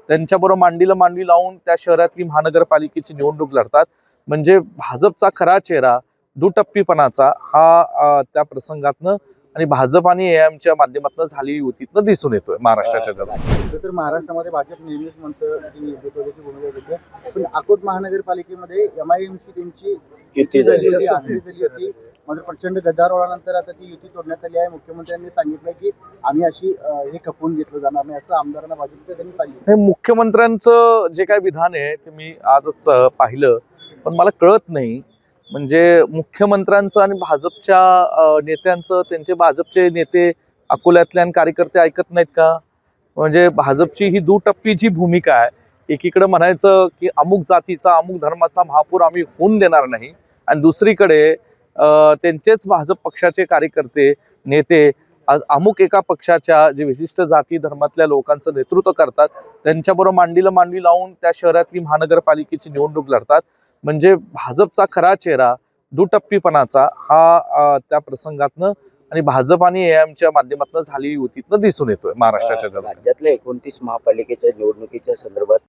त्यांच्याबरोबर मांडीला मांडी लावून त्या शहरातली महानगरपालिकेची निवडणूक लढतात. म्हणजे भाजपचा खरा चेहरा दुटप्पीपणाचा हा त्या प्रसंगातनं आणि भाजप आणि एआयएमच्या माध्यमातून झालेली युतीतनं दिसून येतोय महाराष्ट्राच्या जगात. तर महाराष्ट्रामध्ये भाजप नेहमीच म्हणतं की हिंदुत्वाची भूमिका घेते, पण अकोट महानगरपालिकेमध्ये एमआयएमची त्यांची युती झाली होती. मात्र प्रचंड गदारोळानंतर आता ती युती तोडण्यात आली आहे. मुख्यमंत्र्यांनी सांगितलं की आम्ही अशी हे खपवून घेतलं जाणार नाही, असं आमदारांना भाजपच्या त्यांनी सांगितलं. हे मुख्यमंत्र्यांचं जे काय विधान आहे ते मी आजच पाहिलं, पण मला कळत नाही म्हणजे मुख्यमंत्र्यांचं आणि भाजपच्या नेत्यांचं, त्यांचे भाजपचे नेते अकोल्यातले आणि कार्यकर्ते ऐकत नाहीत का? म्हणजे भाजपची ही दुटप्पी जी भूमिका आहे, एकीकडे म्हणायचं की अमुक जातीचा अमुक धर्माचा महापूर आम्ही होऊन देणार नाही, आणि दुसरीकडे त्यांचेच भाजप पक्षाचे कार्यकर्ते नेते आज अमुक एका पक्षाच्या जे विशिष्ट जाती धर्मातल्या लोकांचं नेतृत्व करतात, त्यांच्याबरोबर मांडीला मांडी लावून त्या शहरातली महानगरपालिकेची निवडणूक लढतात. म्हणजे भाजपचा खरा चेहरा दुटप्पीपणाचा हा त्या प्रसंगातनं आणि भाजप आणि एआयएमच्या माध्यमातून झालेली युतीतनं दिसून येतोय महाराष्ट्राच्या जगात. राज्यातल्या 29 महापालिकेच्या निवडणुकीच्या संदर्भात